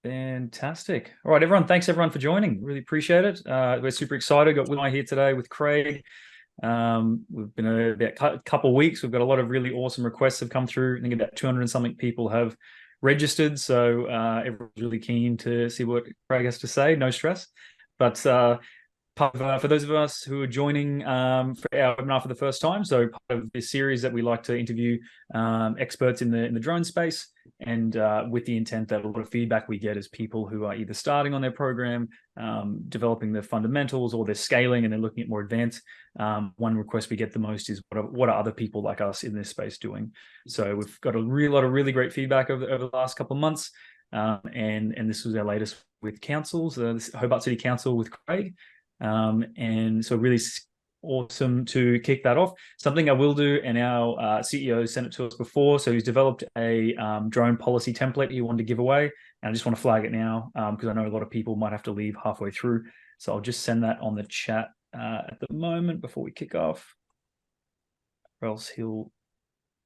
Fantastic. All right, everyone. Thanks everyone for joining. Really appreciate it. We're super excited. Got Will and I here today with Craig. We've been about a couple of weeks. We've got a lot of really awesome requests have come through. I think about 200 and something people have registered. So everyone's really keen to see what Craig has to say. No stress. But for those of us who are joining for our webinar for the first time, so part of this series that we like to interview experts in the drone space, and with the intent that a lot of feedback we get is people who are either starting on their program, developing the fundamentals, or they're scaling and they're looking at more advanced. One request we get the most is what are other people like us in this space doing? So we've got a lot of really great feedback over the last couple of months, and this was our latest with councils, Hobart City Council with Craig. And so really awesome to kick that off. Something I will do, and our CEO sent it to us before, so he's developed a drone policy template he wanted to give away, and I just want to flag it now because I know a lot of people might have to leave halfway through, so I'll just send that on the chat at the moment before we kick off, or else he'll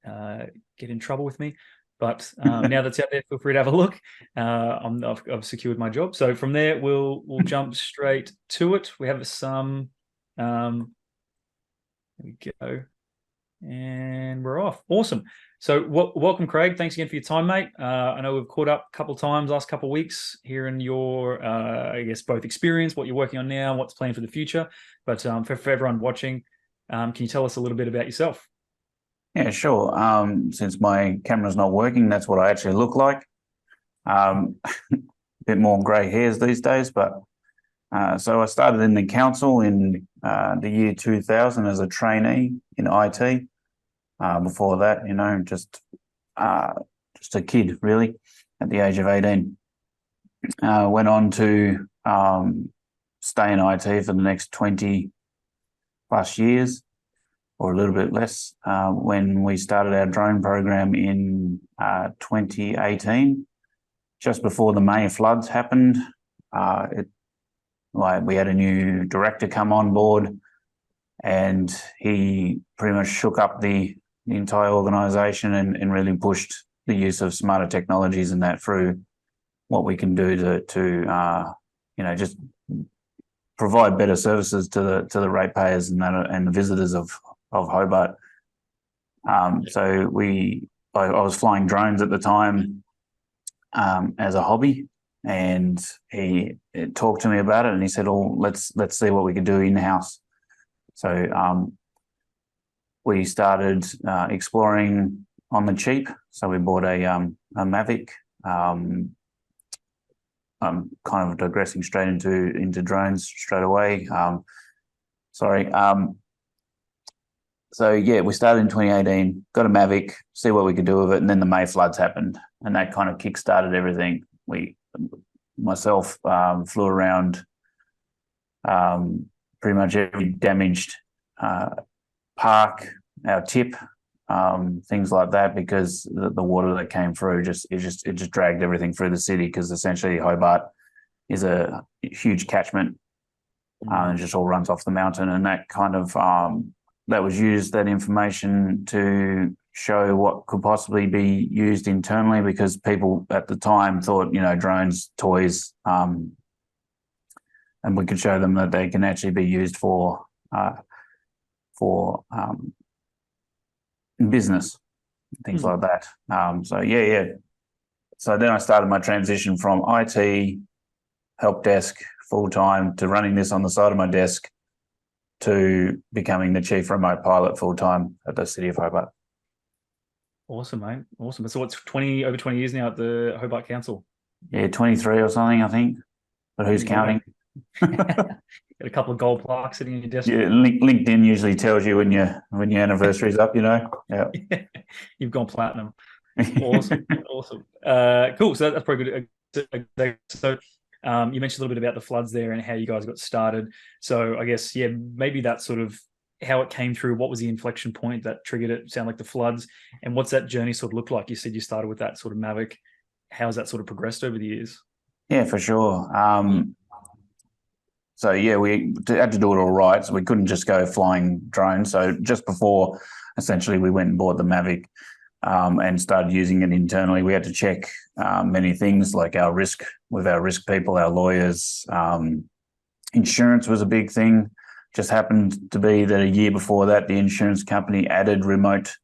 get in trouble with me. But now that's out there, feel free to have a look. I've secured my job. So from there, we'll jump straight to it. We have some. There we go, and we're off. Awesome. So welcome, Craig. Thanks again for your time, mate. I know we've caught up a couple of times last couple of weeks, hearing your, I guess, both experience, what you're working on now, what's planned for the future. But for everyone watching, can you tell us a little bit about yourself? Yeah, sure. Since my camera's not working, that's what I actually look like. A bit more grey hairs these days, but so I started in the council in the year 2000 as a trainee in IT. Before that, just a kid really at the age of 18. Went on to stay in IT for the next 20 plus years, or a little bit less, when we started our drone program in 2018, just before the May floods happened. We had a new director come on board, and he pretty much shook up the entire organisation and really pushed the use of smarter technologies and that through what we can do to just provide better services to the ratepayers and the visitors of Hobart. So I was flying drones at the time as a hobby, and he talked to me about it, and he said, "Oh, let's see what we can do in-house." So we started exploring on the cheap. So we bought a Mavic. I'm kind of digressing straight into drones straight away. So yeah, we started in 2018, got a Mavic, see what we could do with it, and then the May floods happened, and that kind of kick-started everything. Myself flew around pretty much every damaged park, our tip, things like that, because the water that came through just dragged everything through the city, because essentially Hobart is a huge catchment and just all runs off the mountain, and that kind of that was used, that information, to show what could possibly be used internally, because people at the time thought, drones, toys, and we could show them that they can actually be used for business, things like that. So then I started my transition from IT, help desk, full-time, to running this on the side of my desk, to becoming the chief remote pilot full-time at the City of Hobart. Awesome, mate. Awesome. So what's over 20 years now at the Hobart Council? Yeah, 23 or something, I think. But who's counting? Got a couple of gold plaques sitting on your desk. Yeah, LinkedIn usually tells you when your anniversary's up, Yeah. You've gone platinum. Awesome. Awesome. Cool. So that's probably good. So you mentioned a little bit about the floods there and how you guys got started. So I guess, maybe that's sort of how it came through. What was the inflection point that triggered it? Sound like the floods, and what's that journey sort of look like? You said you started with that sort of Mavic. How's that sort of progressed over the years? Yeah, for sure. So we had to do it all right. So we couldn't just go flying drones. So just before, essentially, we went and bought the Mavic. and started using it internally. We had to check many things like our risk with our risk people, our lawyers. Insurance was a big thing. Just happened to be that a year before that, the insurance company added remote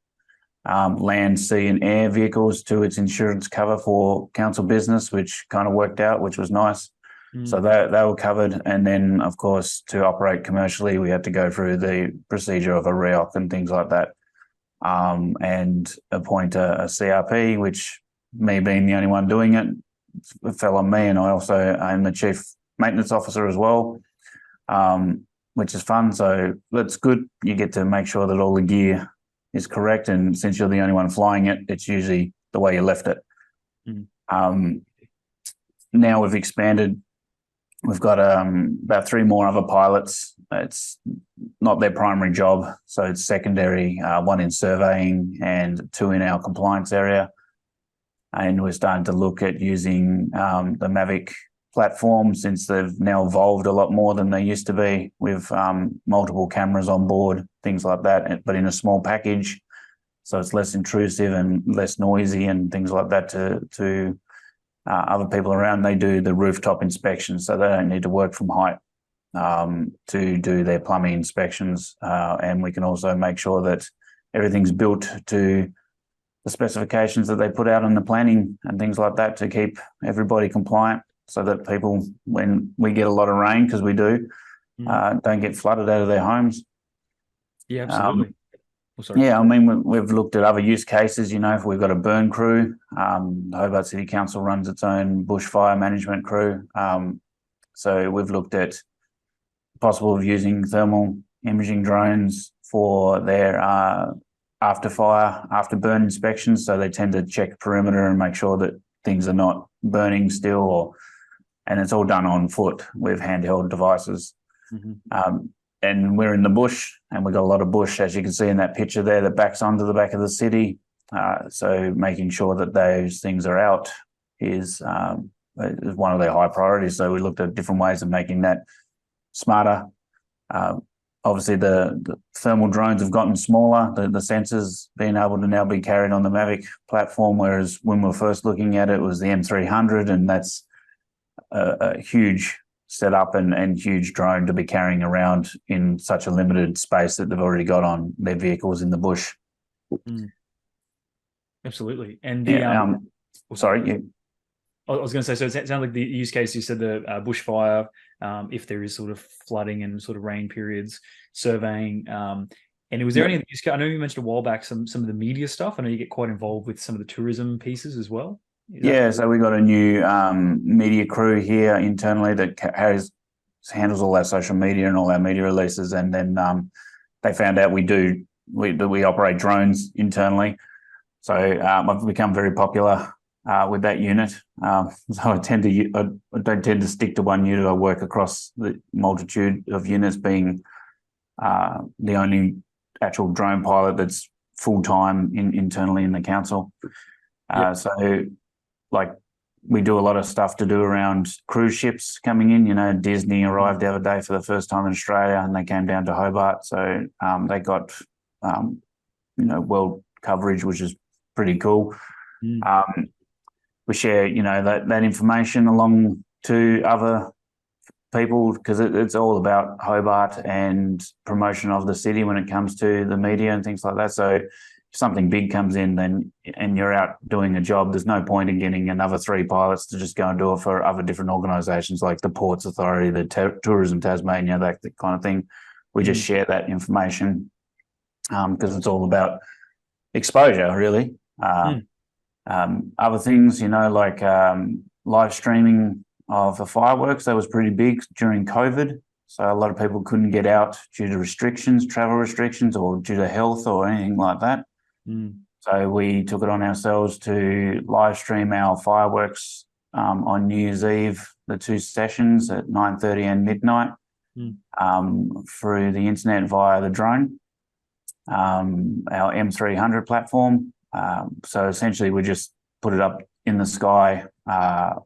land, sea and air vehicles to its insurance cover for council business, which kind of worked out, which was nice. So they were covered. And then, of course, to operate commercially, we had to go through the procedure of a ReOC and things like that, and appoint a CRP, which, me being the only one doing it, fell on me. And I also am the chief maintenance officer as well, which is fun. So that's good. You get to make sure that all the gear is correct. And since you're the only one flying it, it's usually the way you left it. Now we've expanded. We've got about 3 more other pilots. It's not their primary job, so it's secondary, 1 in surveying and 2 in our compliance area. And we're starting to look at using the Mavic platform, since they've now evolved a lot more than they used to be, with multiple cameras on board, things like that, but in a small package. So it's less intrusive and less noisy and things like that to other people around. They do the rooftop inspections, so they don't need to work from height to do their plumbing inspections. And we can also make sure that everything's built to the specifications that they put out in the planning and things like that, to keep everybody compliant, so that people, when we get a lot of rain, because we do, don't get flooded out of their homes. Yeah, absolutely. Yeah, I mean, we've looked at other use cases. If we've got a burn crew, the Hobart City Council runs its own bushfire management crew. So we've looked at possible of using thermal imaging drones for their after burn inspections. So they tend to check perimeter and make sure that things are not burning still, and it's all done on foot with handheld devices. And we're in the bush, and we've got a lot of bush, as you can see in that picture there, that backs onto the back of the city. So making sure that those things are out is one of their high priorities. So we looked at different ways of making that smarter. Obviously, the thermal drones have gotten smaller, the sensors being able to now be carried on the Mavic platform, whereas when we were first looking at it, it was the M300, and that's a huge setup and huge drone to be carrying around in such a limited space that they've already got on their vehicles in the bush. Absolutely. And sorry, I was going to say, so it sounds like the use case, you said the bushfire, if there is sort of flooding and sort of rain periods, surveying. And was there any of the use case? I know you mentioned a while back some of the media stuff. I know you get quite involved with some of the tourism pieces as well. So we got a new media crew here internally that handles all our social media and all our media releases. And then they found out we operate drones internally. So I've become very popular with that unit. So I don't tend to stick to one unit. I work across the multitude of units, being the only actual drone pilot that's full-time internally in the council. So like, we do a lot of stuff to do around cruise ships coming in. Disney arrived the other day for the first time in Australia, and they came down to Hobart. So they got, world coverage, which is pretty cool. We share, that information along to other people, because it's all about Hobart and promotion of the city when it comes to the media and things like that. So if something big comes in, and you're out doing a job, there's no point in getting another 3 pilots to just go and do it for other different organisations like the Ports Authority, the Tourism Tasmania, that kind of thing. We just share that information because it's all about exposure, really. Other things, like live streaming of the fireworks, that was pretty big during COVID. So a lot of people couldn't get out due to restrictions, travel restrictions, or due to health or anything like that. So we took it on ourselves to live stream our fireworks on New Year's Eve, the 2 sessions at 9:30 and midnight, through the internet via the drone, our M300 platform. So essentially we just put it up in the sky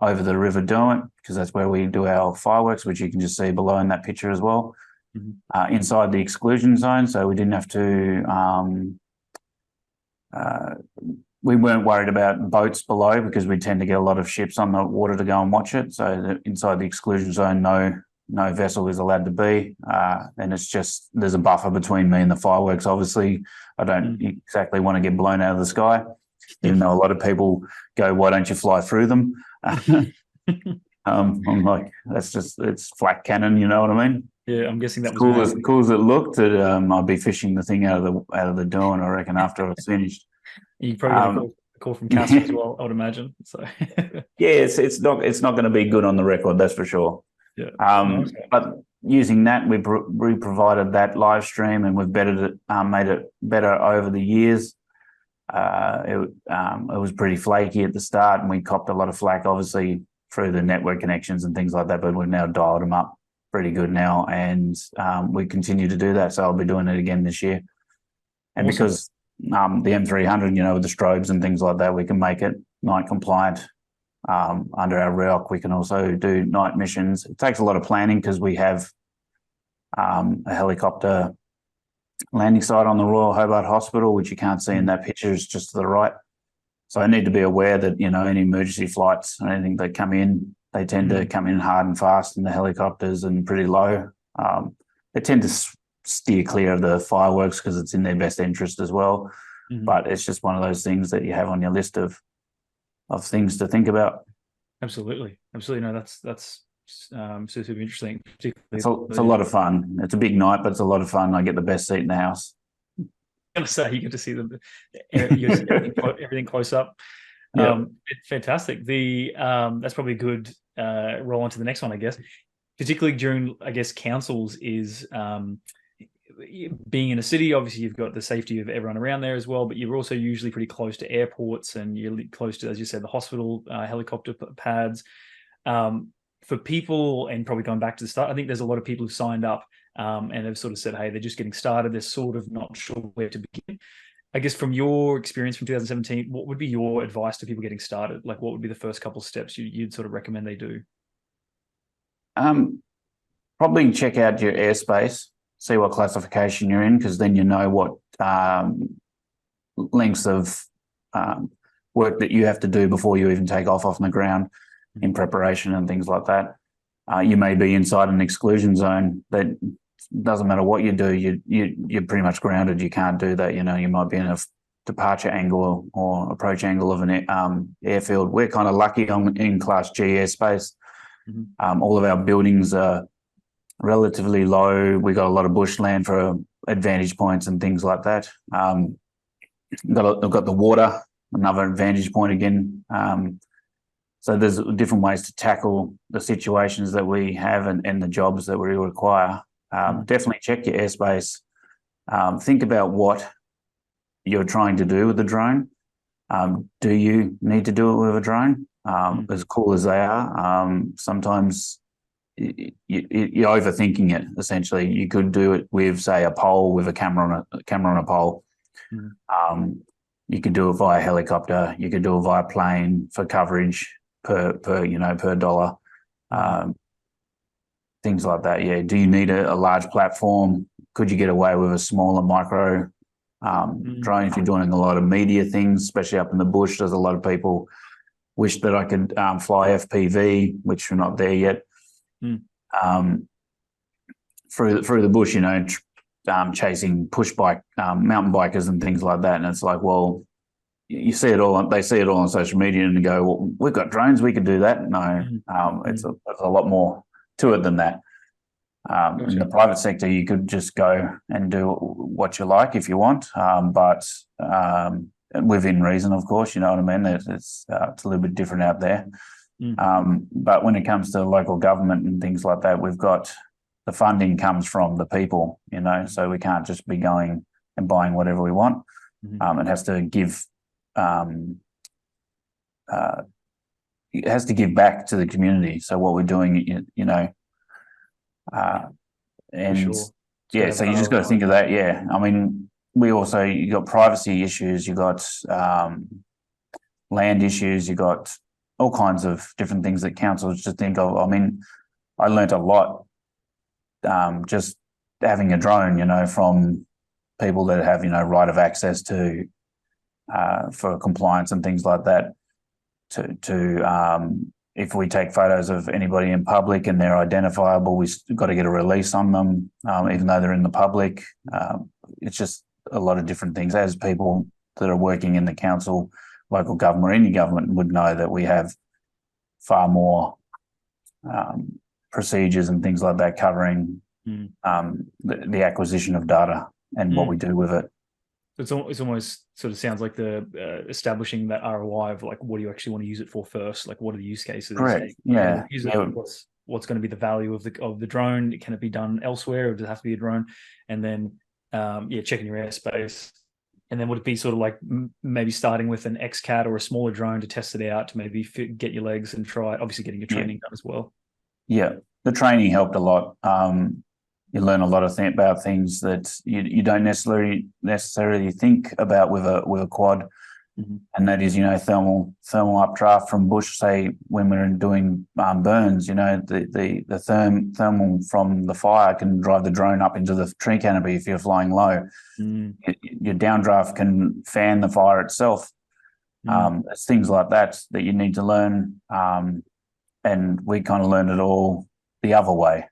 over the River Derwent, because that's where we do our fireworks, which you can just see below in that picture as well, inside the exclusion zone. So we didn't have to we weren't worried about boats below because we tend to get a lot of ships on the water to go and watch it. So inside the exclusion zone, no vessel is allowed to be. And it's just, there's a buffer between me and the fireworks. Obviously, I don't exactly want to get blown out of the sky, even though a lot of people go, why don't you fly through them? I'm like, it's flak cannon, you know what I mean? Yeah, I'm guessing that was cool as it looked. I'd be fishing the thing out of the dawn, I reckon, after I was finished. You probably get a call from CASA as well, I would imagine. So yeah, it's not going to be good on the record, that's for sure. Yeah. But using that, we provided that live stream, and we've made it better over the years. It was pretty flaky at the start, and we copped a lot of flack, obviously, through the network connections and things like that. But we've now dialed them up pretty good now, and we continue to do that. So I'll be doing it again this year. And awesome. Because the M300, with the strobes and things like that, we can make it night compliant. Under our ReOC, we can also do night missions. It takes a lot of planning because we have a helicopter landing site on the Royal Hobart Hospital, which you can't see in that picture. It's just to the right. So I need to be aware that, any emergency flights or anything that come in, they tend to come in hard and fast in the helicopters and pretty low. They tend to steer clear of the fireworks because it's in their best interest as well. But it's just one of those things that you have on your list of things to think about. Absolutely. No, that's super interesting. It's a lot of fun. It's a big night, but it's a lot of fun. I get the best seat in the house. I'm gonna say you get to see everything close up. Fantastic. That's probably a good roll on to the next one, I guess. Particularly during, I guess, councils is being in a city. Obviously, you've got the safety of everyone around there as well, but you're also usually pretty close to airports, and you're close to, as you said, the hospital helicopter pads. For people, and probably going back to the start, I think there's a lot of people who've signed up and have sort of said, hey, they're just getting started. They're sort of not sure where to begin. I guess from your experience from 2017, what would be your advice to people getting started? Like, what would be the first couple of steps you'd sort of recommend they do? Probably check out your airspace, see what classification you're in, because then you know what lengths of work that you have to do before you even take off the ground in preparation and things like that. You may be inside an exclusion zone that doesn't matter what you do, you're pretty much grounded. You can't do that. You might be in a departure angle or approach angle of an airfield. We're kind of lucky in Class G airspace. All of our buildings are relatively low. We got a lot of bushland for advantage points and things like that. We've got the water, another advantage point again. So there's different ways to tackle the situations that we have and the jobs that we require. Definitely check your airspace. Think about what you're trying to do with the drone. Do you need to do it with a drone? As cool as they are, sometimes you're overthinking it. Essentially, you could do it with, say, a pole with a camera on a pole. You could do it via helicopter. You could do it via plane for coverage per dollar. Things like that. Yeah. Do you need a large platform? Could you get away with a smaller micro drone if you're doing a lot of media things, especially up in the bush? There's a lot of people wish that I could fly FPV, which we're not there yet. Through the bush, chasing push bike, mountain bikers and things like that. And it's like, well, you see it all. They see it all on social media and they go, well, we've got drones, we could do that. No, it's a lot more to it than that. In the private sector, you could just go and do what you like if you want, but within reason, of course. You know what I mean? It's a little bit different out there. But when it comes to local government and things like that, we've got the funding comes from the people, so we can't just be going and buying whatever we want. It has to give back to the community. So what we're doing, and Sure. yeah, so you just got to think of that. Yeah, I mean, you got privacy issues, you got land issues, you got all kinds of different things that councils just think of. I mean, I learnt a lot just having a drone, from people that have, right of access to for compliance and things like that. If we take photos of anybody in public and they're identifiable, we've got to get a release on them, even though they're in the public. It's just a lot of different things. As people that are working in the council, local government, or any government would know that we have far more procedures and things like that covering the acquisition of data and what we do with it. It's almost sort of sounds like the establishing that ROI of like, what do you actually want to use it for first? Like, what are the use cases? Correct. Yeah. What's going to be the value of the drone? Can it be done elsewhere, or does it have to be a drone? And then checking your airspace. And then would it be sort of like maybe starting with an XCAT or a smaller drone to test it out, to maybe get your legs and try, obviously getting your training done as well? Yeah, the training helped a lot. You learn a lot about things that you don't necessarily think about with a quad, and that is, thermal updraft from bush. Say when we're doing burns, the thermal from the fire can drive the drone up into the tree canopy if you're flying low. Your downdraft can fan the fire itself. It's things like that you need to learn, and we kind of learned it all the other way.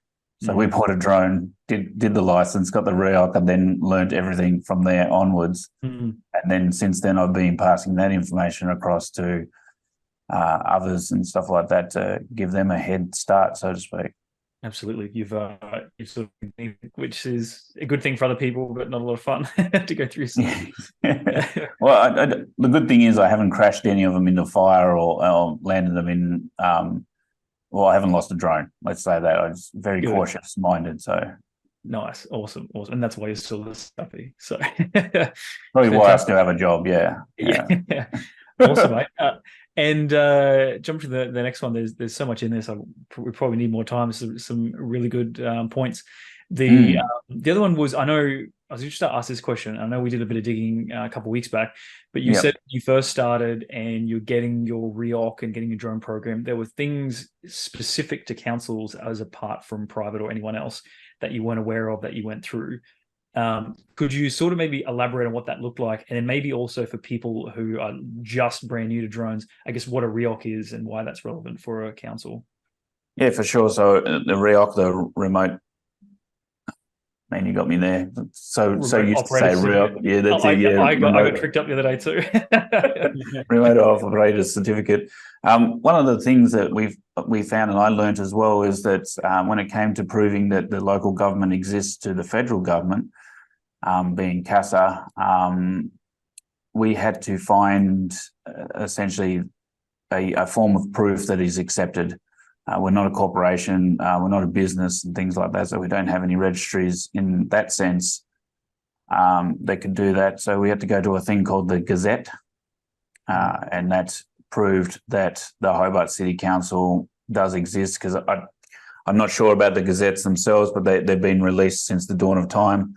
So we bought a drone, did the license, got the ReOC, and then learned everything from there onwards. And then since then, I've been passing that information across to others and stuff like that to give them a head start, so to speak. Absolutely, you've sort of, which is a good thing for other people, but not a lot of fun to go through. Well, the good thing is I haven't crashed any of them into fire or landed them in. Well, I haven't lost a drone. Let's say that. I was very cautious-minded. So nice, awesome, and that's why you're still this happy. So probably why I still have a job. Yeah. Awesome, mate. And jump to the next one. There's so much in this. We probably need more time. Some really good points. The other one was, I know I was interested to ask this question. I know we did a bit of digging a couple of weeks back, but you said you first started and you're getting your ReOC and getting your drone program. There were things specific to councils as apart from private or anyone else that you weren't aware of that you went through. Could you sort of maybe elaborate on what that looked like? And then maybe also for people who are just brand new to drones, I guess what a ReOC is and why that's relevant for a council. Yeah, for sure. So the ReOC, the remote, man, you got me there. So used to say ReOC. Yeah, that's it. Yeah, I got tricked up the other day too. Remote operator certificate. One of the things that we found, and I learned as well, is that when it came to proving that the local government exists to the federal government, being CASA, we had to find essentially a form of proof that is accepted. We're not a corporation, we're not a business and things like that, so we don't have any registries in that sense that can do that. So we had to go to a thing called the Gazette, and that proved that the Hobart City Council does exist, because I'm not sure about the Gazettes themselves, but they've been released since the dawn of time.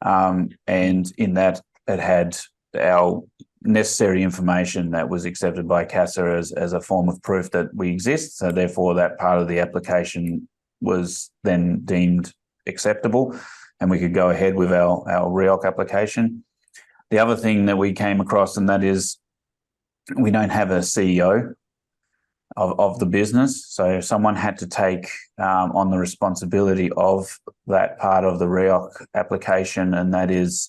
And in that, it had our necessary information that was accepted by CASA as a form of proof that we exist. So therefore, that part of the application was then deemed acceptable, and we could go ahead with our ReOC application. The other thing that we came across, and that is we don't have a CEO of the business. So someone had to take on the responsibility of that part of the ReOC application, and that is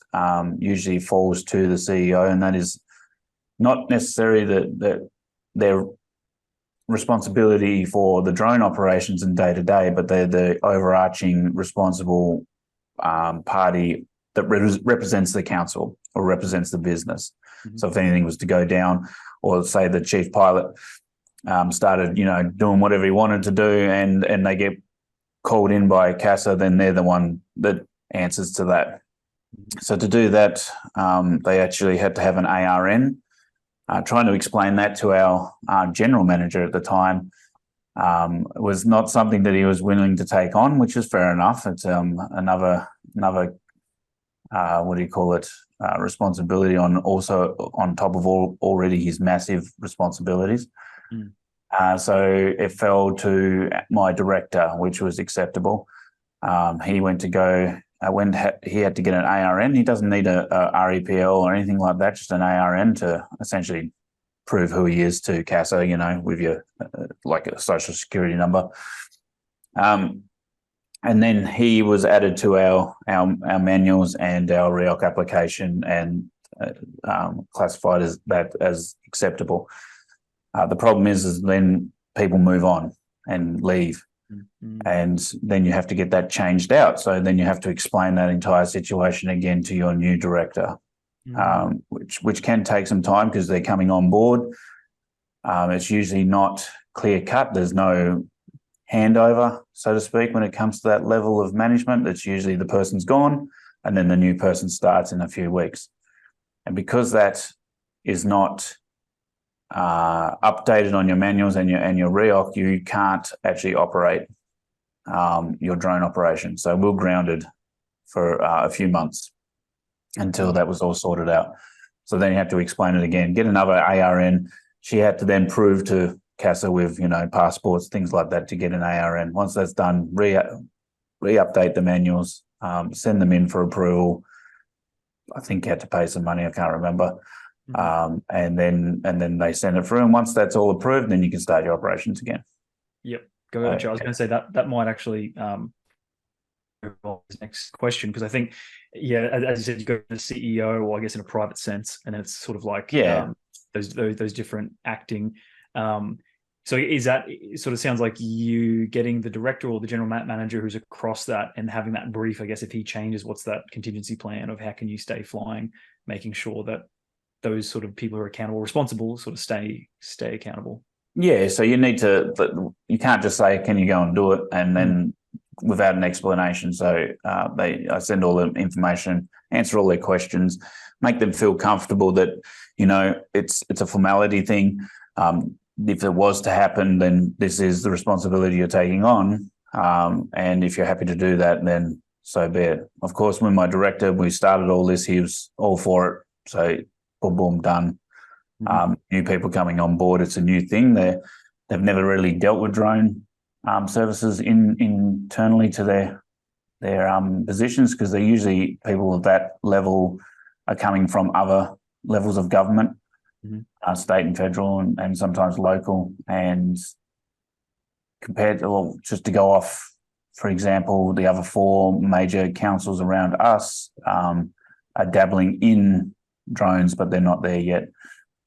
usually falls to the CEO, and that is not necessarily that their responsibility for the drone operations and day-to-day, but they're the overarching responsible party that represents the council or represents the business. So if anything was to go down, or say the chief pilot started, doing whatever he wanted to do, and they get called in by CASA, then they're the one that answers to that. So to do that, they actually had to have an ARN. Trying to explain that to our general manager at the time was not something that he was willing to take on, which is fair enough. It's another what do you call it? Responsibility on top of already his massive responsibilities. So it fell to my director, which was acceptable. He went to go when he had to get an ARN. He doesn't need a REPL or anything like that, just an ARN to essentially prove who he is to CASA, you know, with your like a social security number. And then he was added to our manuals and our ReOC application and classified as acceptable. The problem is then people move on and leave. And then you have to get that changed out. So then you have to explain that entire situation again to your new director, which can take some time because they're coming on board. It's usually not clear cut. There's no handover, so to speak, when it comes to that level of management. It's usually the person's gone and then the new person starts in a few weeks. And because that is not updated on your manuals and your ReOC, you can't actually operate your drone operation. So we're grounded for a few months until that was all sorted out. So then you have to explain it again, get another ARN. She had to then prove to CASA with, you know, passports, things like that to get an ARN. Once that's done, re-update the manuals, send them in for approval. I think you had to pay some money, I can't remember. And then they send it through. And once that's all approved, then you can start your operations again. Yep. Gotcha. I was going to say that might actually this next question, because I think, yeah, as you said, you go to the CEO, or I guess in a private sense, and then it's sort of like those different acting. So is that, it sort of sounds like you getting the director or the general manager who's across that and having that brief, I guess, if he changes, what's that contingency plan of how can you stay flying, making sure that those sort of people who are accountable, responsible, sort of stay accountable. Yeah, so you need to, you can't just say, can you go and do it? And then without an explanation. So I send all the information, answer all their questions, make them feel comfortable that, you know, it's a formality thing. If it was to happen, then this is the responsibility you're taking on. And if you're happy to do that, then so be it. Of course, when my director, we started all this, he was all for it. So boom, boom, done. New people coming on board, it's a new thing. They've never really dealt with drone services internally to their positions, because they're usually people of that level are coming from other levels of government, state and federal, and sometimes local. And compared to, well, just to go off, for example, the other 4 major councils around us are dabbling in drones, but they're not there yet.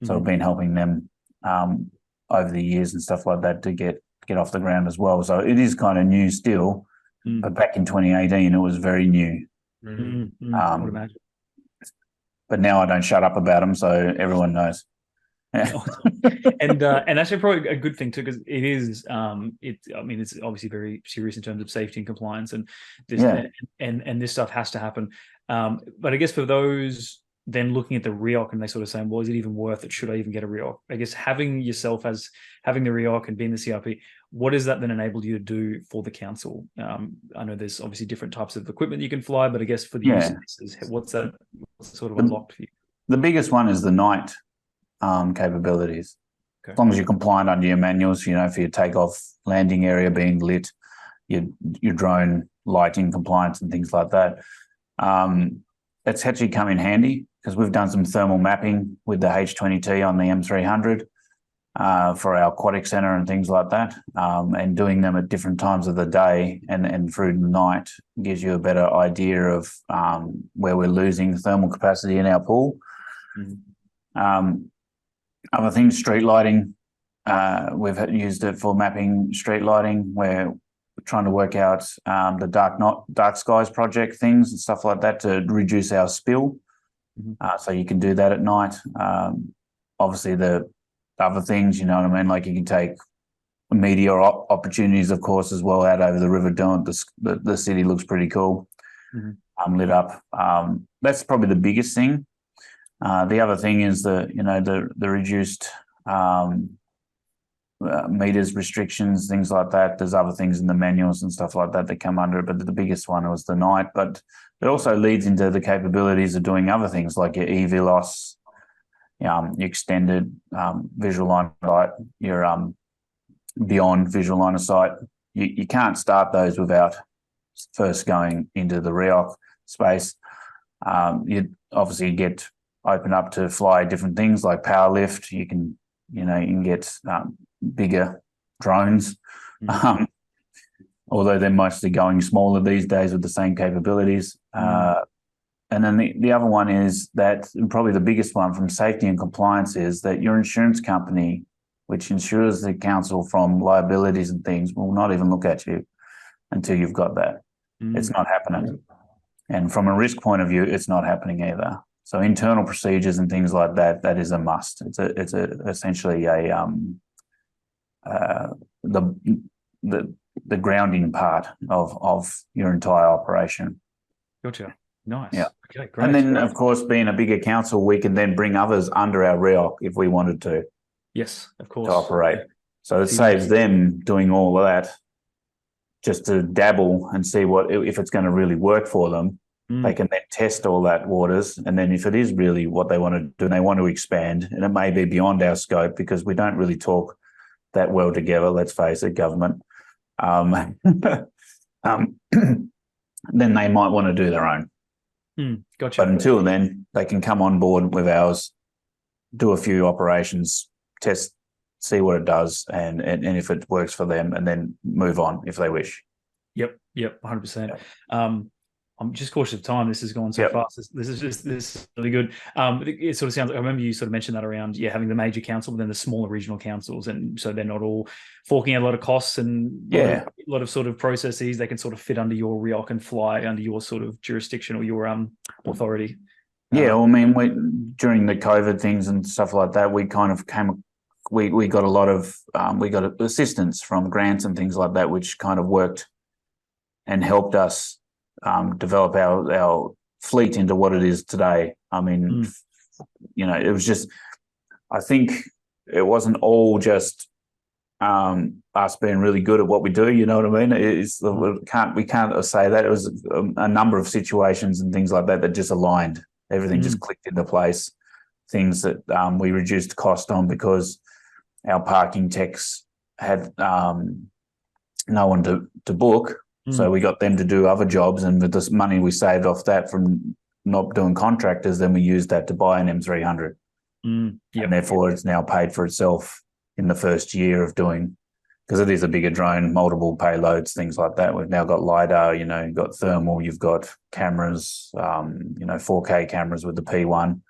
So I've been helping them over the years and stuff like that to get off the ground as well. So it is kind of new still, but back in 2018, it was very new. I would imagine. But now I don't shut up about them, so everyone knows. And actually probably a good thing too, because it is it's obviously very serious in terms of safety and compliance, and this and this stuff has to happen. But I guess for those then looking at the ReOC and they sort of saying, well, is it even worth it? Should I even get a ReOC? I guess having yourself as having the ReOC and being the CRP, what does that then enable you to do for the council? I know there's obviously different types of equipment you can fly, but I guess for the use cases, what's sort of unlocked for you? The biggest one is the night capabilities. Okay. As long as you're compliant under your manuals, you know, for your takeoff landing area being lit, your drone lighting compliance and things like that. It's actually come in handy because we've done some thermal mapping with the H20T on the M300 for our aquatic center and things like that, and doing them at different times of the day and through the night gives you a better idea of where we're losing thermal capacity in our pool. Other things, street lighting. We've used it for mapping street lighting, where we're trying to work out the dark skies project things and stuff like that to reduce our spill. So you can do that at night. Obviously, the other things, you know what I mean? Like you can take media opportunities, of course, as well out over the river. The city looks pretty cool, lit up. That's probably the biggest thing. The other thing is the reduced meters restrictions, things like that. There's other things in the manuals and stuff like that that come under it, but the biggest one was the night. But it also leads into the capabilities of doing other things like your EVLOS, your extended visual line of sight, your beyond visual line of sight. You can't start those without first going into the ReOC space. You'd obviously open up to fly different things like power lift. You can get bigger drones, although they're mostly going smaller these days with the same capabilities. And then the other one is that, and probably the biggest one from safety and compliance, is that your insurance company, which insures the council from liabilities and things, will not even look at you until you've got that. It's not happening. And from a risk point of view, it's not happening either. So internal procedures and things like that, that is a must. It's essentially the grounding part of your entire operation. Gotcha. Nice. Yeah. Okay, great. And then, of course, being a bigger council, we can then bring others under our ReOC if we wanted to. Yes, of course. To operate. So it saves them doing all of that just to dabble and see if it's going to really work for them. They can then test all that waters. And then if it is really what they want to do and they want to expand, and it may be beyond our scope because we don't really talk that well together, let's face it, government, then they might want to do their own. Gotcha. But until then, they can come on board with ours, do a few operations, test, see what it does, and if it works for them, and then move on if they wish. Yep, 100%. I'm just cautious of time. This has gone so fast. This is really good. It sort of sounds like, I remember you sort of mentioned that around having the major council, but then the smaller regional councils, and so they're not all forking out a lot of costs and a lot of sort of processes. They can sort of fit under your ReOC and fly under your sort of jurisdiction or your authority. Well, I mean, during the COVID things and stuff like that, we kind of we got a lot of we got assistance from grants and things like that, which kind of worked and helped us develop our fleet into what it is today. I mean, it was just, I think it wasn't all just us being really good at what we do. You know what I mean? We can't say that. It was a number of situations and things like that just aligned. Everything just clicked into place. Things that we reduced cost on because our parking techs had no one to book. So we got them to do other jobs, and with this money we saved off that from not doing contractors, then we used that to buy an M300. And therefore it's now paid for itself in the first year of doing, because it is a bigger drone, multiple payloads, things like that. We've now got LiDAR, you've got thermal, you've got cameras, 4K cameras with the P1.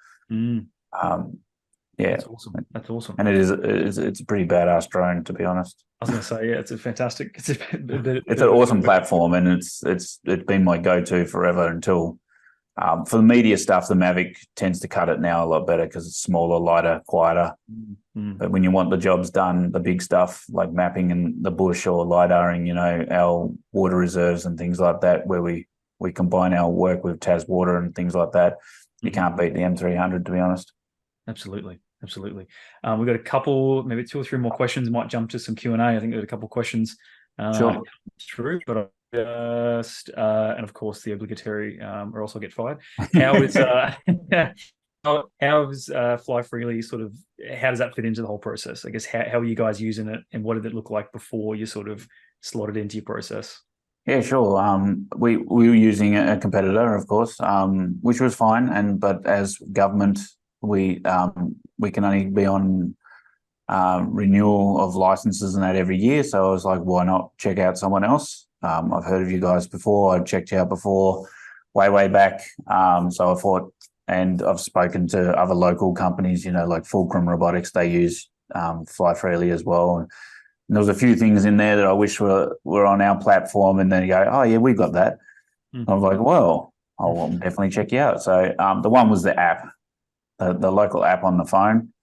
That's awesome. That's awesome. And it's a pretty badass drone, to be honest. I was going to say, it's a fantastic. It's an awesome platform, and it's been my go-to forever until for the media stuff. The Mavic tends to cut it now a lot better because it's smaller, lighter, quieter. But when you want the jobs done, the big stuff like mapping in the bush or LiDARing, our water reserves and things like that, where we combine our work with Tas Water and things like that, you can't beat the M300, to be honest. Absolutely. We've got a couple, maybe 2 or 3 more questions. Might jump to some Q&A. I think there's a couple of questions through, but just and of course the obligatory or else I'll get fired. How is FlyFreely sort of, how does that fit into the whole process? I guess how are you guys using it, and what did it look like before you sort of slotted into your process? Yeah, sure. We were using a competitor, of course, which was fine, but as government, we can only be on renewal of licenses and that every year. So I was like, why not check out someone else? I've heard of you guys before. I've checked you out before, way back. So I thought, and I've spoken to other local companies, like Fulcrum Robotics. They use FlyFreely as well. And there was a few things in there that I wish were on our platform. And then you go, oh yeah, we've got that. I was like, well, I'll definitely check you out. So the one was the app. The local app on the phone,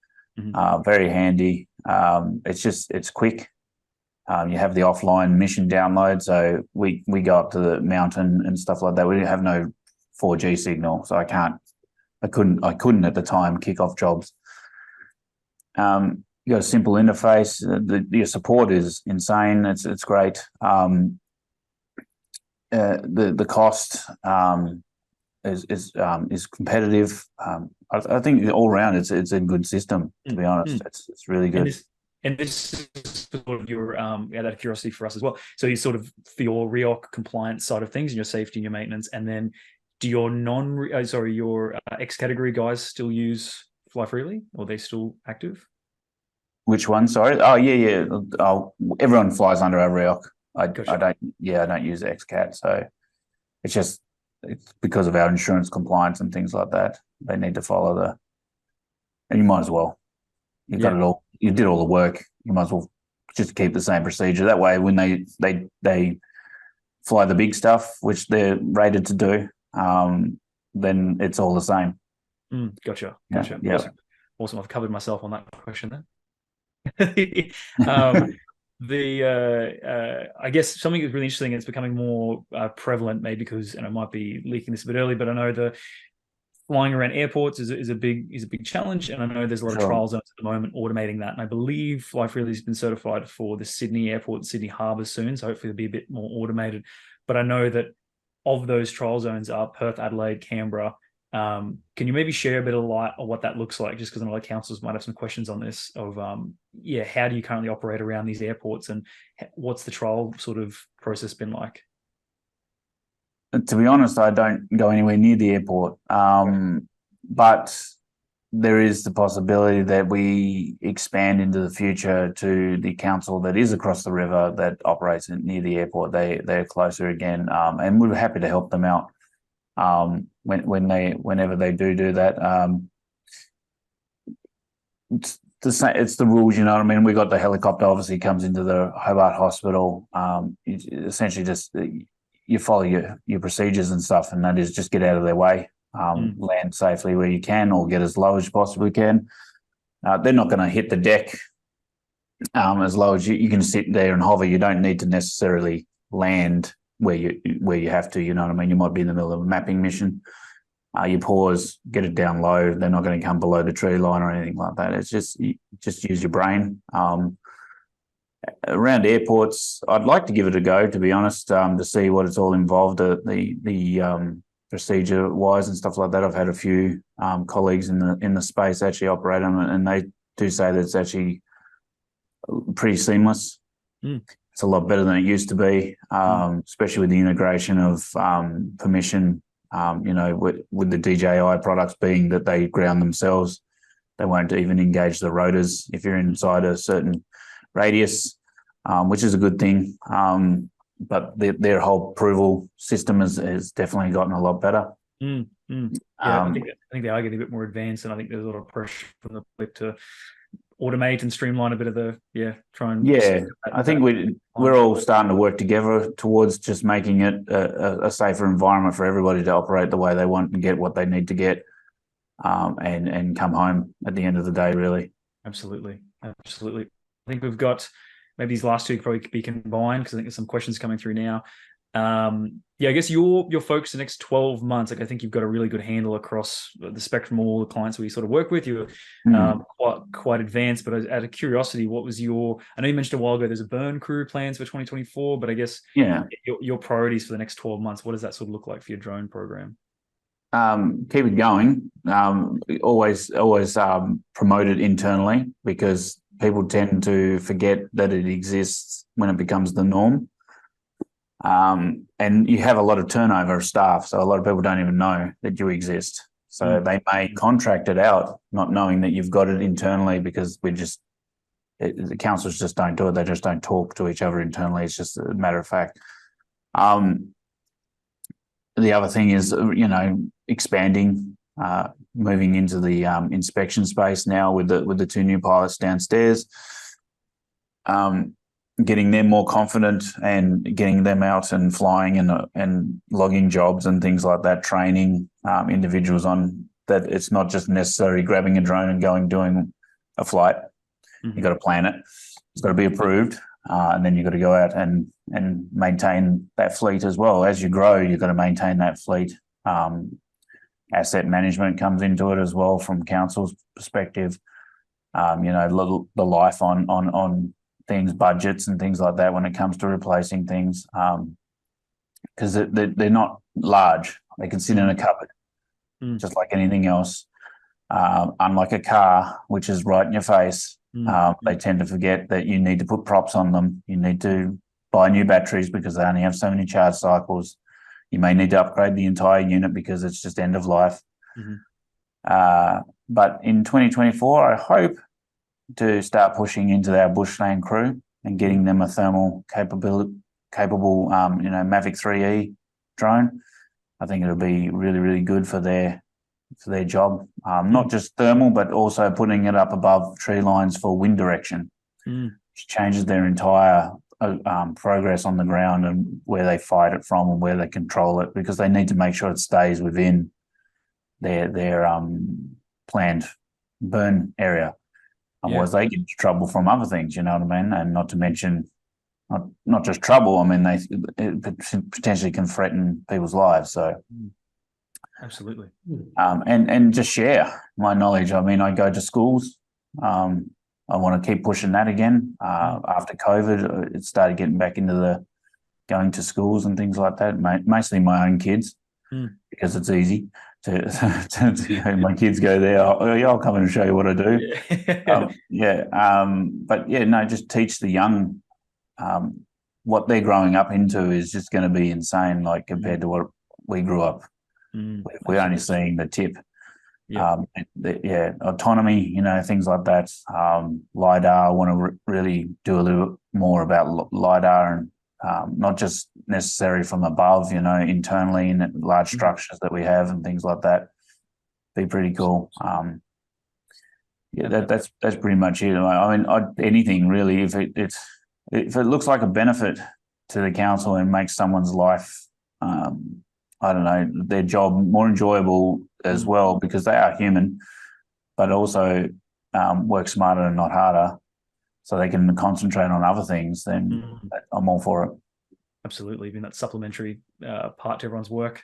very handy. It's quick. You have the offline mission download. So we go up to the mountain and stuff like that. We have no 4G signal, so I couldn't at the time kick off jobs. You got a simple interface. Your support is insane. It's great. The cost is competitive. I think all around it's a good system, to be honest. It's really good. And this is sort of your out of curiosity for us as well. So you sort of for your ReOC compliance side of things and your safety and your maintenance, and then do your your X category guys still use FlyFreely, or are they still active? Which one? Sorry. Oh, yeah. Oh, everyone flies under our ReOC. I don't use XCAT. So it's because of our insurance compliance and things like that. They need to follow and you might as well. You've got it all. You did all the work. You might as well just keep the same procedure. That way, when they fly the big stuff, which they're rated to do, then it's all the same. Gotcha. Yeah. Awesome. I've covered myself on that question then. I guess something that's really interesting, it's becoming more prevalent, maybe because, and I might be leaking this a bit early, but I know the flying around airports is a big challenge, and I know there's a lot of trial zones at the moment automating that. And I believe FlyFreely has been certified for the Sydney Airport and Sydney Harbour soon, so hopefully it'll be a bit more automated. But I know that of those trial zones are Perth, Adelaide, Canberra. Can you maybe share a bit of light on what that looks like? Just because I know like councils might have some questions on this of how do you currently operate around these airports, and what's the trial sort of process been like? To be honest, I don't go anywhere near the airport, but there is the possibility that we expand into the future to the council that is across the river that operates near the airport. They're closer again, and we're happy to help them out whenever they do that. It's the rules, you know what I mean? We got the helicopter obviously comes into the Hobart Hospital. Essentially just you follow your procedures and stuff, and that is just get out of their way, land safely where you can, or get as low as you possibly can. They're not going to hit the deck as low as you can sit there and hover. You don't need to necessarily land where you have to, you know what I mean? You might be in the middle of a mapping mission. You pause, get it down low. They're not going to come below the tree line or anything like that. It's just use your brain. Around airports, I'd like to give it a go, to be honest, to see what it's all involved, the procedure wise and stuff like that. I've had a few colleagues in the space actually operate them, and they do say that it's actually pretty seamless. It's a lot better than it used to be, especially with the integration of permission. With the DJI products being that they ground themselves, they won't even engage the rotors if you're inside a certain radius, which is a good thing. But their whole approval system has definitely gotten a lot better. Yeah, I think they are getting a bit more advanced, and I think there's a lot of pressure from the public to automate and streamline a bit of I think we're all starting to work together towards just making it a safer environment for everybody to operate the way they want and get what they need to get, and come home at the end of the day, really. Absolutely. I think we've got maybe these last two could probably be combined, because I think there's some questions coming through now. I guess your focus the next 12 months, like I think you've got a really good handle across the spectrum of all the clients we sort of work with. You're quite advanced, but out of curiosity, what was I know you mentioned a while ago there's a burn crew plans for 2024, but I guess your priorities for the next 12 months, what does that sort of look like for your drone program? Keep it going. Always promote it internally, because people tend to forget that it exists when it becomes the norm. And you have a lot of turnover of staff, so a lot of people don't even know that you exist. So they may contract it out, not knowing that you've got it internally, because the councils just don't do it. They just don't talk to each other internally. It's just a matter of fact. The other thing is, expanding, moving into the inspection space now with the two new pilots downstairs. Getting them more confident and getting them out and flying and logging jobs and things like that, training individuals on that. It's not just necessarily grabbing a drone and doing a flight. You've got to plan it. It's got to be approved, and then you've got to go out and maintain that fleet as well. As you grow, you've got to maintain that fleet. Asset management comes into it as well from council's perspective. The life on things, budgets and things like that when it comes to replacing things, because they're not large. They can sit in a cupboard, just like anything else. Unlike a car, which is right in your face, They tend to forget that you need to put props on them. You need to buy new batteries because they only have so many charge cycles. You may need to upgrade the entire unit because it's just end of life. But in 2024, I hope to start pushing into our bushland crew and getting them a thermal capable, Mavic 3E drone. I think it'll be really, really good for their job. Not just thermal, but also putting it up above tree lines for wind direction, which changes their entire progress on the ground and where they fight it from and where they control it, because they need to make sure it stays within their planned burn area. Otherwise, they get into trouble from other things, you know what I mean? And not to mention, not just trouble. I mean, it potentially can threaten people's lives. So, absolutely. And just share my knowledge. I mean, I go to schools. I want to keep pushing that again. After COVID, it started getting back into going to schools and things like that. Mostly my own kids, because it's easy to my kids go there. I'll come in and show you what I do. But just teach the young. What they're growing up into is just going to be insane, like compared to what we grew up. We're only seeing the tip. Autonomy, things like that. LiDAR, I want to really do a little more about LiDAR and not just necessary from above, internally in large structures that we have and things like that. Be pretty cool. That's pretty much it. I mean, anything really, if it looks like a benefit to the council and makes someone's life, I don't know, their job more enjoyable as well, because they are human, but also work smarter and not harder, so they can concentrate on other things, then I'm all for it. Absolutely. I mean, that supplementary part to everyone's work.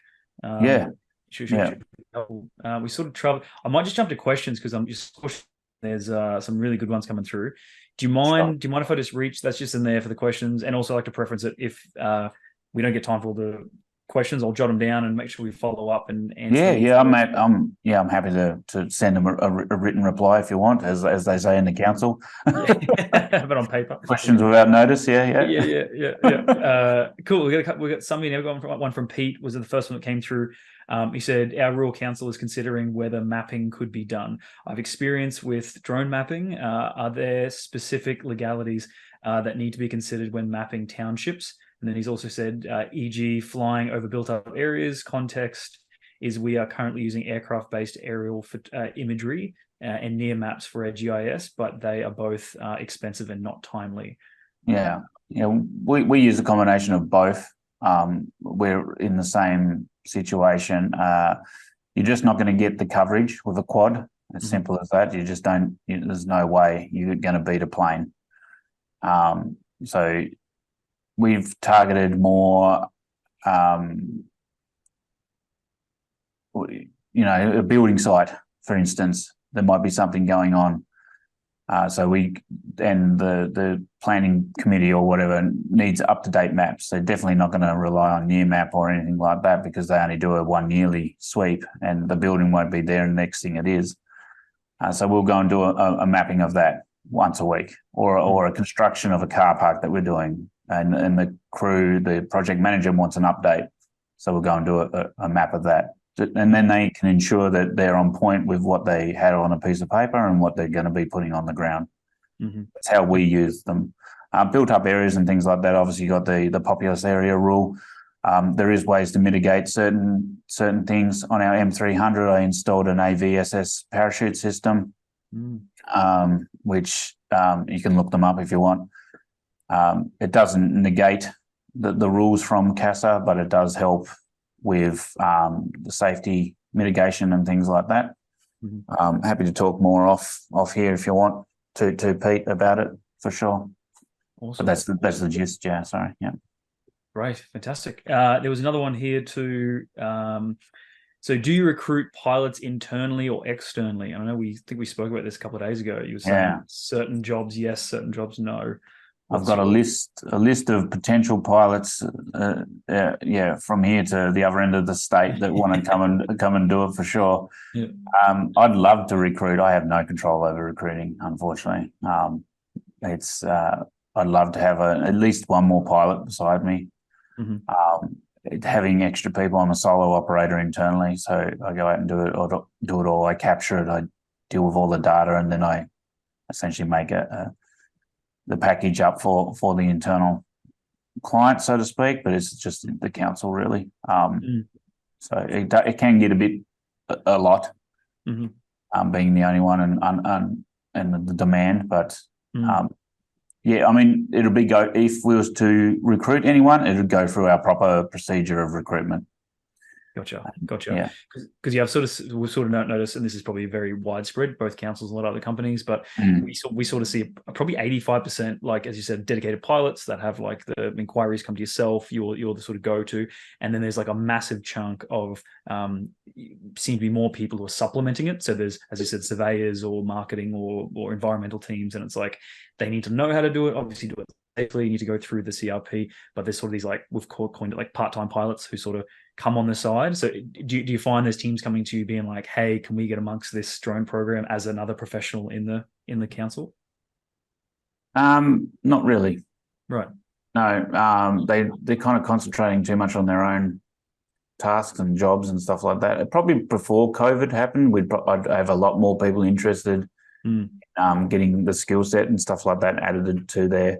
Should be helpful. We sort of travel. I might just jump to questions because I'm just pushing. There's some really good ones coming through. Do you mind if I just reach? That's just in there for the questions, and also I like to preference it if we don't get time for all the questions, I'll jot them down and make sure we follow up and answer. I'm happy to send them a written reply if you want, as they say in the council. But on paper. Questions without notice. Cool. We got somebody. Never got one from Pete. Was the first one that came through. He said our rural council is considering whether mapping could be done. I've experience with drone mapping. Are there specific legalities that need to be considered when mapping townships? And then he's also said, e.g., flying over built-up areas. Context is we are currently using aircraft-based aerial imagery and near maps for our GIS, but they are both expensive and not timely. We use a combination of both. We're in the same situation. You're just not going to get the coverage with a quad. As simple as that. You just don't. There's no way you're going to beat a plane. So we've targeted more, a building site, for instance. There might be something going on. So the planning committee or whatever needs up-to-date maps. They're definitely not going to rely on near map or anything like that, because they only do a one yearly sweep and the building won't be there and the next thing it is. So we'll go and do a mapping of that once a week, or a construction of a car park that we're doing. And the crew, the project manager wants an update. So we'll go and do a map of that. And then they can ensure that they're on point with what they had on a piece of paper and what they're going to be putting on the ground. That's how we use them. Built up areas and things like that, obviously you got the populous area rule. There is ways to mitigate certain things. On our M300, I installed an AVSS parachute system, which you can look them up if you want. It doesn't negate the rules from CASA, but it does help with the safety mitigation and things like that. I'm happy to talk more off here if you want to Pete about it, for sure. Awesome. But that's the gist. Yeah, sorry. Yeah. Great, fantastic. There was another one here too. So do you recruit pilots internally or externally? I know think we spoke about this a couple of days ago. You were saying certain jobs yes, certain jobs no. I've got a list of potential pilots, from here to the other end of the state that want to come and do it for sure. Yeah. I'd love to recruit. I have no control over recruiting, unfortunately. I'd love to have at least one more pilot beside me. Having extra people, I'm a solo operator internally, so I go out and do it all. I capture it, I deal with all the data, and then I essentially make the package up for the internal client, so to speak. But it's just the council, really. So it can get a lot, being the only one and the demand. But I mean, if we was to recruit anyone, it would go through our proper procedure of recruitment. Gotcha. Yeah. Because we've sort of noticed, and this is probably very widespread, both councils and a lot of other companies, but we sort of see probably 85%, like as you said, dedicated pilots that have like the inquiries come to yourself, you're the sort of go-to, and then there's like a massive chunk of seem to be more people who are supplementing it. So there's, as you said, surveyors or marketing or environmental teams, and it's like they need to know how to do it, obviously do it safely, you need to go through the CRP, but there's sort of these, like we've coined it, like part-time pilots who sort of come on the side. So do you find there's teams coming to you being like, hey, can we get amongst this drone program as another professional in the council? Not really. Right. No, they're kind of concentrating too much on their own tasks and jobs and stuff like that. Probably before COVID happened, I'd have a lot more people interested getting the skill set and stuff like that added to their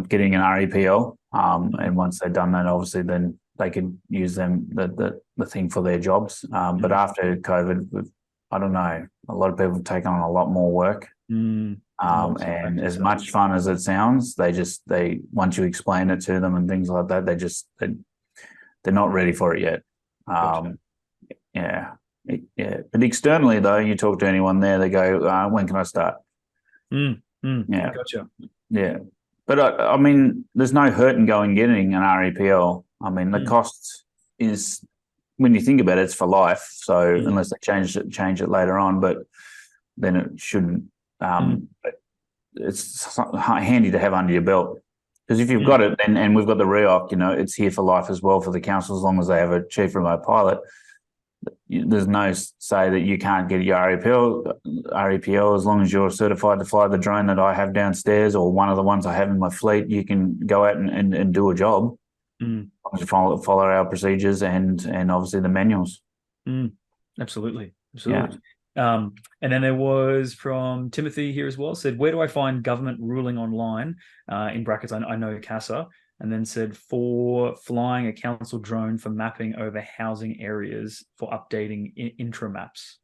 getting an REPL. And once they've done that, obviously then they could use the thing for their jobs. But after COVID, I don't know, a lot of people have taken on a lot more work. And as much fun as it sounds, they once you explain it to them and things like that, they're not ready for it yet. Yeah. But externally though, you talk to anyone there, they go, when can I start? Yeah. Gotcha. Yeah. But I mean, there's no hurt in going getting an REPL. I mean, the cost is, when you think about it, it's for life. So unless they change it later on, but then it shouldn't. It's handy to have under your belt, because if you've got it, and we've got the ReOC, it's here for life as well for the council, as long as they have a chief remote pilot. There's no say that you can't get your REPL as long as you're certified to fly the drone that I have downstairs, or one of the ones I have in my fleet. You can go out and do a job. Follow our procedures and obviously the manuals. Absolutely. Yeah. And then there was from Timothy here as well, said, where do I find government ruling online? In brackets, I know CASA. And then said, for flying a council drone for mapping over housing areas for updating intra-maps.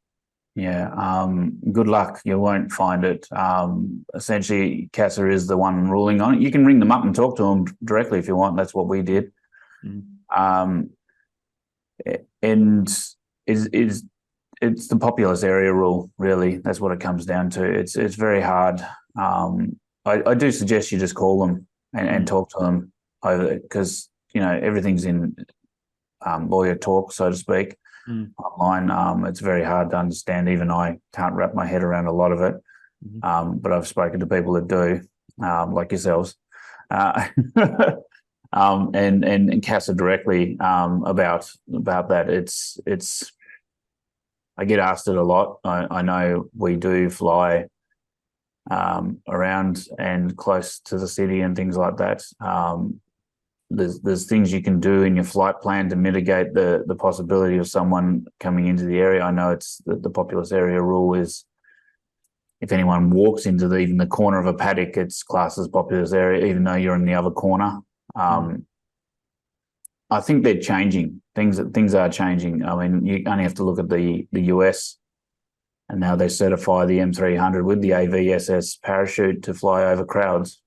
Yeah, good luck. You won't find it. Essentially, CASA is the one ruling on it. You can ring them up and talk to them directly if you want. That's what we did. And it's the populous area rule, really. That's what it comes down to. It's very hard. I do suggest you just call them and talk to them over, because everything's in lawyer talk, so to speak. Online, it's very hard to understand. Even I can't wrap my head around a lot of it. But I've spoken to people that do, like yourselves, and CASA directly about that. It's I get asked it a lot. I know we do fly around and close to the city and things like that. There's things you can do in your flight plan to mitigate the possibility of someone coming into the area. I know it's the populous area rule is, if anyone walks into even the corner of a paddock, it's classed as populous area, even though you're in the other corner. I think they're changing. Things are changing. I mean, you only have to look at the US, and now they certify the M300 with the AVSS parachute to fly over crowds.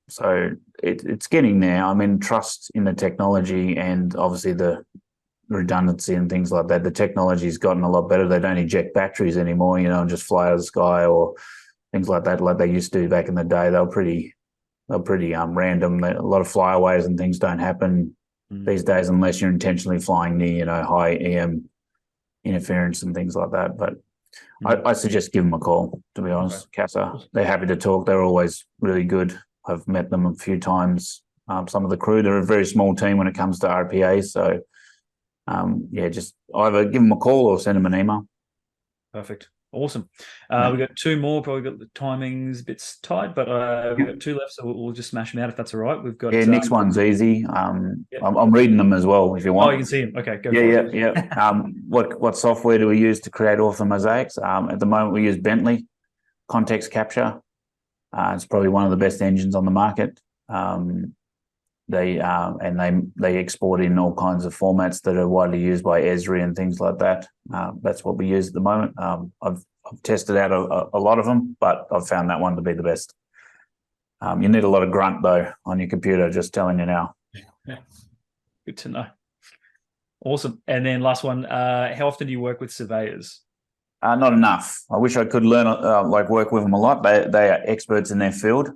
So it's getting there. I mean, trust in the technology and obviously the redundancy and things like that. The technology's gotten a lot better. They don't eject batteries anymore, and just fly out of the sky or things like that, like they used to back in the day. They were pretty random. A lot of flyaways and things don't happen these days unless you're intentionally flying near, high EM interference and things like that. But I suggest give them a call, to be honest. CASA, they're happy to talk. They're always really good. I've met them a few times. Some of the crew, they're a very small team when it comes to RPA. So, just either give them a call or send them an email. Perfect. Awesome. We've got two more. Probably got the timings a bit tight, but we've got two left, so we'll just smash them out if that's all right. We've got next one's easy. I'm reading them as well if you want. Oh, you can see them. Okay, go for it. Yeah. What software do we use to create author mosaics? At the moment, we use Bentley Context Capture. It's probably one of the best engines on the market. They export in all kinds of formats that are widely used by Esri and things like that. That's what we use at the moment. I've tested out a lot of them, but I've found that one to be the best. You need a lot of grunt though on your computer, just telling you now. Yeah. Good to know. Awesome. And then last one, how often do you work with surveyors? Not enough. I wish I could learn, work with them a lot. They are experts in their field.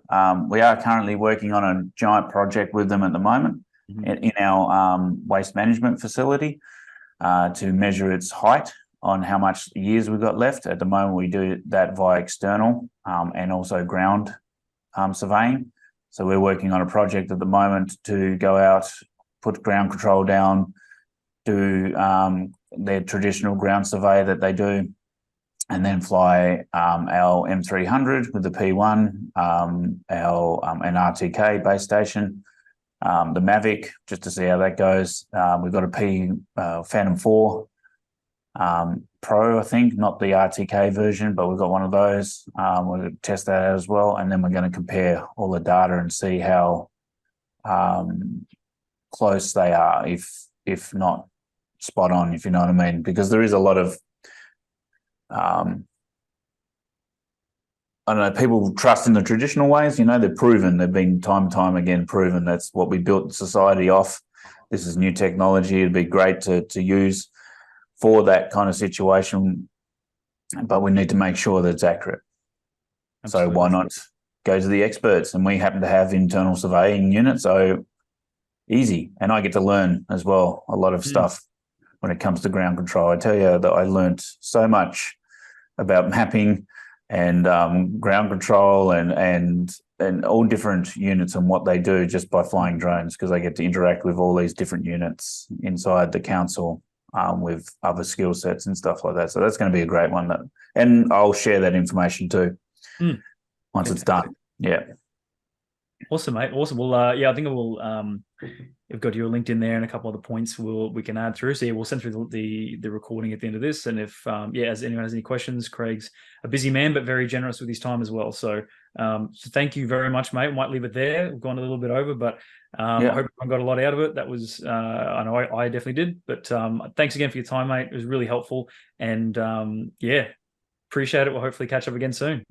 We are currently working on a giant project with them at the moment in our waste management facility to measure its height on how much years we've got left. At the moment, we do that via external and also ground surveying. So we're working on a project at the moment to go out, put ground control down, do their traditional ground survey that they do, and then fly our M300 with the P1, an RTK base station, the Mavic, just to see how that goes. We've got a Phantom 4 Pro, I think, not the RTK version, but we've got one of those. We'll test that out as well, and then we're going to compare all the data and see how close they are, if not spot on, if you know what I mean, because there is a lot of I don't know, people trust in the traditional ways. They're proven. They've been time and time again proven. That's what we built society off. This is new technology. It'd be great to use for that kind of situation, but we need to make sure that it's accurate. Absolutely. So why not go to the experts? And we happen to have internal surveying units, so easy. And I get to learn as well a lot of stuff when it comes to ground control. I tell you that I learned so much about mapping and ground control and all different units and what they do just by flying drones, because I get to interact with all these different units inside the council with other skill sets and stuff like that. So that's going to be a great one. And I'll share that information too once it's done. Yeah. Awesome, mate. Awesome. Well, I think it will. We've got your LinkedIn there and a couple other points we can add through. So we'll send through the recording at the end of this. And if as anyone has any questions, Craig's a busy man but very generous with his time as well. So thank you very much, mate. We might leave it there. We've gone a little bit over, but I hope everyone got a lot out of it. That was I know I definitely did. But thanks again for your time, mate. It was really helpful. And appreciate it. We'll hopefully catch up again soon.